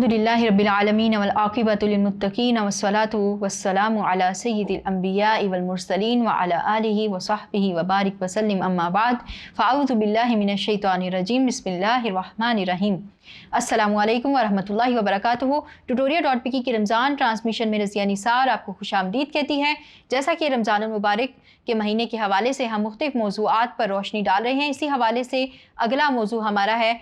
अल्हम्दुलिल्लाहि रब्बिल आलमीन वल आक़िबतु लिल मुत्तक़ीन वस्सलातु वस्सलामु अला सय्यिदिल अंबियाइ वल मुरसलीन व अला आलिहि व सहबिहि व बारिक वसल्लिम अम्मा बाद फ़अऊज़ु बिल्लाहि मिनश शैतानिर रजीम बिस्मिल्लाहिर रहमानिर रहीम। अस्सलामु अलैकुम व रहमतुल्लाहि व बरकातुहू। ट्यूटोरियल.pk की रमज़ान ट्रांसमिशन में रज़िया निसार आपको खुशामदीद कहती है। जैसा कि रमज़ानुल मुबारक के महीने के हवाले से हम मुख्तलिफ़ मौज़ूआत पर रोशनी डाल रहे हैं, इसी हवाले से अगला मौज़ू हमारा है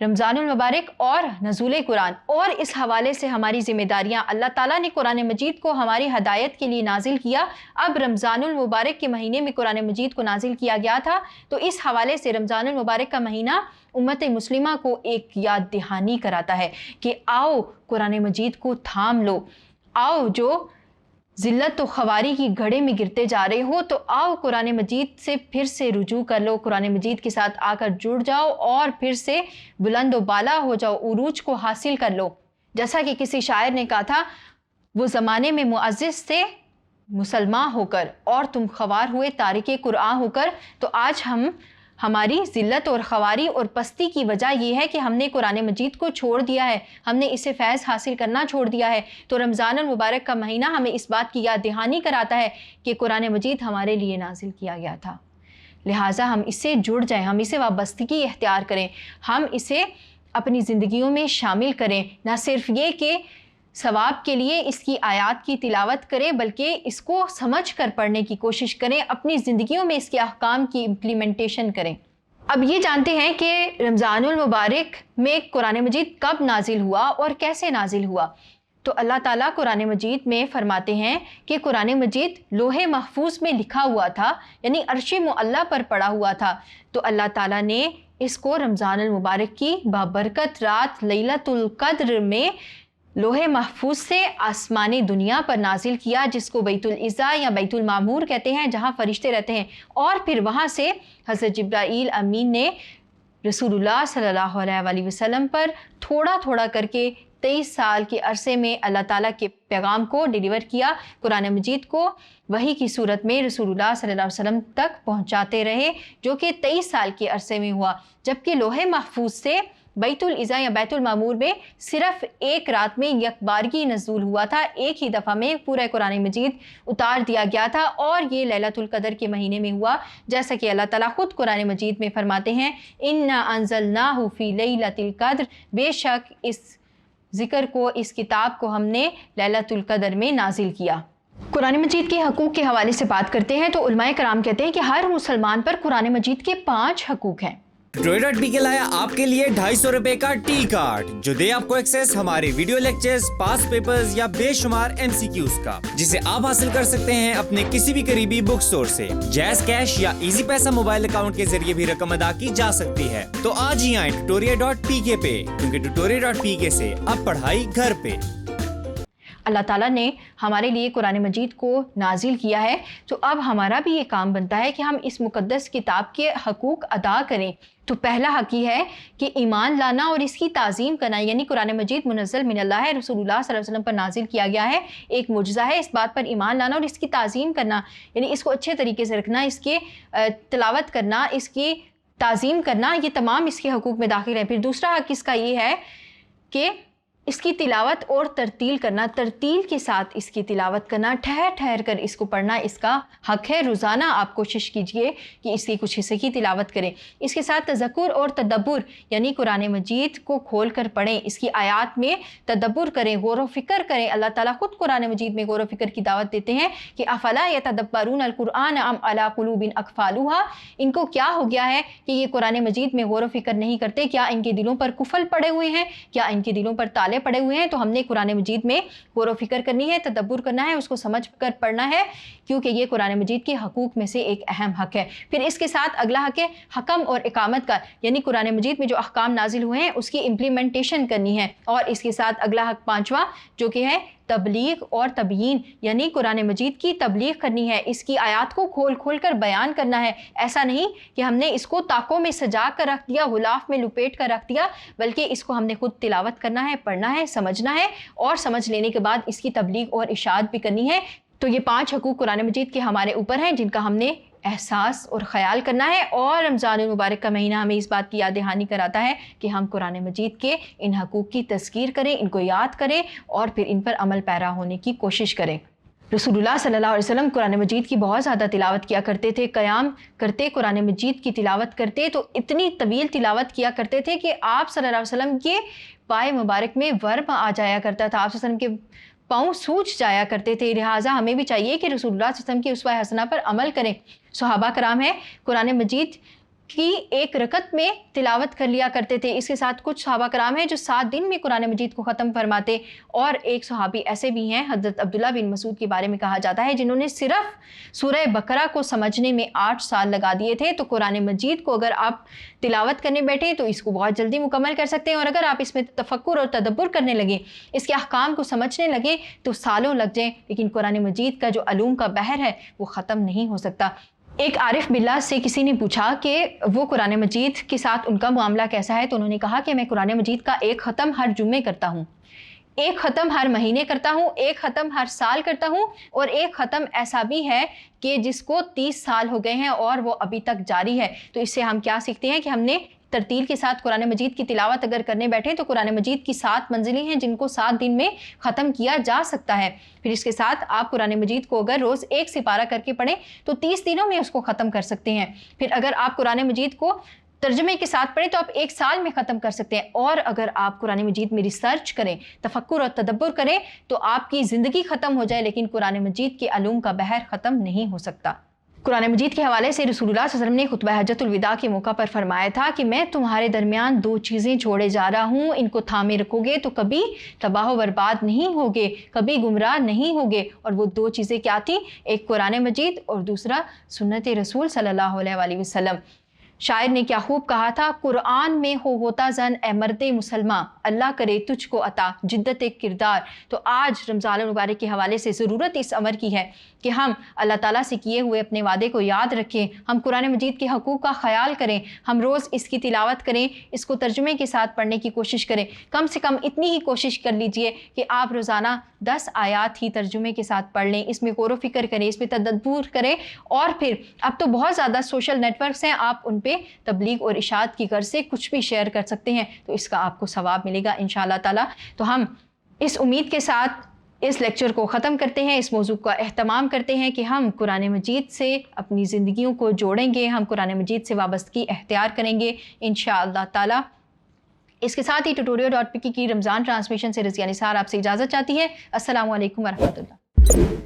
रमज़ानुल मुबारक और नज़ूल कुरान। और इस हवाले से हमारी ज़िम्मेदारियाँ, अल्लाह ताला ने कुरान मजीद को हमारी हदायत के लिए नाजिल किया। अब रमज़ानुल मुबारक के महीने में कुरान मजीद को नाजिल किया गया था, तो इस हवाले से रमज़ानुल मुबारक का महीना उम्मत मुस्लिमा को एक याद दहानी कराता है कि आओ कुरान मजीद को थाम लो, आओ जो ज़िल्लत व ख़वारी की घड़े में गिरते जा रहे हो तो आओ कुरान मजीद से फिर से रुजू कर लो, कुरान मजीद के साथ आकर जुड़ जाओ और फिर से बुलंद व बाला हो जाओ, उरूज को हासिल कर लो। जैसा कि किसी शायर ने कहा था, वो ज़माने में मुअज़्ज़िज़ से मुसलमान होकर और तुम ख़वार हुए तारिक कुरान होकर। तो आज हमारी ज़िल्लत और ख़वारी और पस्ती की वजह यह है कि हमने कुरान मजीद को छोड़ दिया है, हमने इससे फैज़ हासिल करना छोड़ दिया है। तो रमज़ानुल मुबारक का महीना हमें इस बात की याद दहानी कराता है कि कुरान मजीद हमारे लिए नाजिल किया गया था, लिहाजा हम इससे जुड़ जाएं, हम इसे वाबस्तगी इख्तियार करें, हम इसे अपनी ज़िंदगियों में शामिल करें। न सिर्फ ये कि सवाब के लिए इसकी आयात की तिलावत करें, बल्कि इसको समझ कर पढ़ने की कोशिश करें, अपनी ज़िंदगियों में इसके अहकाम की इम्प्लीमेंटेशन करें। अब ये जानते हैं कि रमज़ानुल मुबारक में कुरान मजीद कब नाजिल हुआ और कैसे नाजिल हुआ। तो अल्लाह ताला कुरान मजीद में फरमाते हैं कि कुरान मजीद लोहे महफूज में लिखा हुआ था, यानी अर्श मुअल्ला पर पड़ा हुआ था। तो अल्लाह ताला ने इसको रमज़ानुल मुबारक की बाबरकत रात लैलतुल क़द्र में लोहे महफूज से आसमानी दुनिया पर नाजिल किया, जिसको बैतुल इज़्ज़ा या बैतुल मामूर कहते हैं, जहाँ फरिश्ते रहते हैं। और फिर वहाँ से हज़रत जिब्राईल अमीन ने रसूलुल्लाह सल्लल्लाहु अलैहि वसल्लम पर थोड़ा थोड़ा करके 23 साल के अरसे में अल्लाह ताला के पैगाम को डिलीवर किया, कुरान मजीद को वही की सूरत में रसूलुल्लाह सल्लल्लाहु अलैहि वसल्लम तक पहुँचाते रहे, जो कि 23 साल के अरसे में हुआ। जबकि लोहे महफूज से बैतुल इज़्ज़ा या बैतुल मामूर में सिर्फ एक रात में यकबारगी नज़ूल हुआ था, एक ही दफ़ा में पूरा कुरान मजीद उतार दिया गया था, और ये लैलतुल क़द्र के महीने में हुआ। जैसा कि अल्लाह ताला खुद कुरान मजीद में फरमाते हैं, इन्ना अंज़लनाहु फ़ी लैलतिल क़द्र, बेशक इस ज़िक्र को, इस किताब को हमने लैलतुल क़द्र में नाजिल किया। कुरान मजीद के हकूक़ के हवाले से बात करते हैं तो उलमाए कराम कहते हैं कि हर मुसलमान पर कुरान मजीद के 5 हकूक़ हैं। ट्यूटोरियल.pk लाया आपके लिए 250 रुपए का टी कार्ड, जो दे आपको एक्सेस हमारे वीडियो लेक्चर्स, पास पेपर्स या बेशुमार MCQs का, जिसे आप हासिल कर सकते हैं अपने किसी भी करीबी बुक स्टोर से। जैज़ कैश या इजी पैसा मोबाइल अकाउंट के जरिए भी रकम अदा की जा सकती है। तो आज ही आए ट्यूटोरियल.pk पे, क्योंकि ट्यूटोरियल.pk से अब पढ़ाई घर पे। अल्लाह ताला ने हमारे लिए कुरान मजीद को नाजिल किया है, तो अब हमारा भी ये काम बनता है कि हम इस मुक़द्दस किताब के हकूक़ अदा करें। तो पहला हक़ ये है कि ईमान लाना और इसकी ताज़ीम करना, यानी कुरान मजीद मुनज़्ज़ल मिनल्लाह है, रसूलुल्लाह सल्लल्लाहु अलैहि वसल्लम पर नाजिल किया गया है, एक मुजज़ा है। इस बात पर ईमान लाना और इसकी ताज़ीम करना, यानी इसको अच्छे तरीके से रखना, इसके तिलावत करना, इसकी ताज़ीम करना, ये तमाम इसके हकूक़ में दाखिल है। फिर दूसरा हक़ इसका ये है कि इसकी तिलावत और तरतील करना, तरतील के साथ इसकी तिलावत करना, ठहर ठहर कर इसको पढ़ना इसका हक़ है। रोज़ाना आप कोशिश कीजिए कि इसके कुछ हिस्से की तिलावत करें। इसके साथ तज़क्कुर और तदब्बुर, यानी कुरान मजीद को खोल कर पढ़ें, इसकी आयात में तदब्बुर करें, गौर व फ़िक्र करें। अल्लाह ताला खुद कुरान मजीद में गौर व फ़िक्र की दावत देते हैं कि अफ़ला यतदब्बरून कुरान अम अला कुलूबिन अक़फ़ालुहा, इनको क्या हो गया है कि ये कुरान मजीद में गौर व फ़िक्र नहीं करते, क्या इनके दिलों पर कुफल पड़े हुए हैं, क्या इनके दिलों पर ताले पड़े हुए हैं। तो हमने कुरान मजीद में गौर व फ़िक्र करनी है, तदब्बुर करना है, उसको समझ कर पढ़ना है, क्योंकि ये कुरान मजीद के हकूक़ में से एक अहम हक़ है। फिर इसके साथ अगला हक़ है हकम और इकामत का, यानी कुरान मजीद में जो अहकाम नाजिल हुए हैं उसकी इम्प्लीमेंटेशन करनी है। और इसके साथ अगला हक़ 5वां जो कि है तबलीग और तबयीन, यानी कुरान मजीद की तबलीग करनी है, इसकी आयात को खोल खोल कर बयान करना है। ऐसा नहीं कि हमने इसको ताकों में सजा कर रख दिया, गुलाफ में लुपेट कर रख दिया, बल्कि इसको हमने खुद तिलावत करना है, पढ़ना है, समझना है, और समझ लेने के बाद इसकी तबलीग और इशाअत भी करनी है। तो ये 5 हकूक़ कुरान मजीद के हमारे ऊपर हैं, जिनका हमने احساس اور خیال کرنا ہے، اور رمضان المبارک کا مہینہ ہمیں اس بات کی یاد دہانی کراتا ہے کہ ہم قرآن مجید کے ان حقوق کی تذکیر کریں، ان کو یاد کریں اور پھر ان پر عمل پیرا ہونے کی کوشش کریں۔ رسول اللہ صلی اللہ علیہ وسلم قرآن مجید کی بہت زیادہ تلاوت کیا کرتے تھے، قیام کرتے قرآن مجید کی تلاوت کرتے تو اتنی طویل تلاوت کیا کرتے تھے کہ آپ صلی اللہ علیہ وسلم کے پائے مبارک میں ورم آ جایا کرتا تھا، آپ صلی اللہ علیہ وسلم کے پاؤں سوج جایا کرتے تھے۔ لہٰذا ہمیں بھی چاہیے کہ رسول اللہ صلی اللہ علیہ وسلم کی اسوہ حسنہ پر عمل کریں۔ صحابہ کرام ہیں قرآن مجید کی ایک رکعت میں تلاوت کر لیا کرتے تھے، اس کے ساتھ کچھ صحابہ کرام ہیں جو 7 دن میں قرآن مجید کو ختم فرماتے، اور ایک صحابی ایسے بھی ہیں حضرت عبداللہ بن مسعود کے بارے میں کہا جاتا ہے جنہوں نے صرف سورہ بقرہ کو سمجھنے میں 8 سال لگا دیے تھے۔ تو قرآن مجید کو اگر آپ تلاوت کرنے بیٹھیں تو اس کو بہت جلدی مکمل کر سکتے ہیں، اور اگر آپ اس میں تفکر اور تدبر کرنے لگیں، اس کے احکام کو سمجھنے لگیں تو سالوں لگ جائیں، لیکن قرآن مجید کا جو علوم کا بحر ہے وہ ختم نہیں ہو سکتا۔ ایک عارف باللہ سے کسی نے پوچھا کہ وہ قرآن مجید کے ساتھ ان کا معاملہ کیسا ہے، تو انہوں نے کہا کہ میں قرآن مجید کا ایک ختم ہر جمعے کرتا ہوں، ایک ختم ہر مہینے کرتا ہوں، ایک ختم ہر سال کرتا ہوں، اور ایک ختم ایسا بھی ہے کہ جس کو 30 سال ہو گئے ہیں اور وہ ابھی تک جاری ہے۔ تو اس سے ہم کیا سیکھتے ہیں کہ ہم نے ترتیل کے ساتھ قرآن مجید کی تلاوت اگر کرنے بیٹھیں تو قرآن مجید کی 7 منزلیں ہیں جن کو 7 دن میں ختم کیا جا سکتا ہے۔ پھر اس کے ساتھ آپ قرآن مجید کو اگر روز 1 سپارہ کر کے پڑھیں تو 30 دنوں میں اس کو ختم کر سکتے ہیں۔ پھر اگر آپ قرآن مجید کو ترجمے کے ساتھ پڑھیں تو آپ 1 سال میں ختم کر سکتے ہیں، اور اگر آپ قرآن مجید میں ریسرچ کریں، تفکر اور تدبر کریں تو آپ کی زندگی ختم ہو جائے لیکن قرآن مجید کے علوم کا بحر ختم نہیں ہو سکتا۔ قرآن مجید کے حوالے سے رسول اللہ صلی اللہ علیہ وسلم نے خطبہ حجۃ الوداع کے موقع پر فرمایا تھا کہ میں تمہارے درمیان 2 چیزیں چھوڑے جا رہا ہوں، ان کو تھامے رکھو گے تو کبھی تباہ و برباد نہیں ہوگے، کبھی گمراہ نہیں ہوگے۔ اور وہ 2 چیزیں کیا تھیں؟ ایک قرآن مجید اور دوسرا سنت رسول صلی اللہ علیہ وآلہ وسلم۔ شاعر نے کیا خوب کہا تھا، قرآن میں ہوتا زن اے مرد مسلماں، اللہ کرے تجھ کو عطا جدت کردار۔ تو آج رمضان المبارک کے حوالے سے ضرورت اس امر کی ہے کہ ہم اللہ تعالیٰ سے کیے ہوئے اپنے وعدے کو یاد رکھیں، ہم قرآن مجید کے حقوق کا خیال کریں، ہم روز اس کی تلاوت کریں، اس کو ترجمے کے ساتھ پڑھنے کی کوشش کریں۔ کم سے کم اتنی ہی کوشش کر لیجئے کہ آپ روزانہ 10 آیات ہی ترجمے کے ساتھ پڑھ لیں، اس میں غور و فکر کریں، اس پہ تدبر کریں، اور پھر اب تو بہت زیادہ سوشل نیٹ ورکس ہیں، آپ ان پہ تبلیغ اور اشاعت کی غرض سے کچھ بھی شیئر کر سکتے ہیں، تو اس کا آپ کو ثواب ملے گا انشاءاللہ تعالیٰ۔ تو ہم اس امید کے ساتھ اس لیکچر کو ختم کرتے ہیں، اس موضوع کا اہتمام کرتے ہیں کہ ہم قرآن مجید سے اپنی زندگیوں کو جوڑیں گے، ہم قرآن مجید سے وابستگی اختیار کریں گے انشاءاللہ تعالیٰ۔ اس کے ساتھ ہی tutorial.pk کی رمضان ٹرانسمیشن سے رضیہ نثار آپ سے اجازت چاہتی ہے۔ السلام علیکم ورحمۃ اللہ۔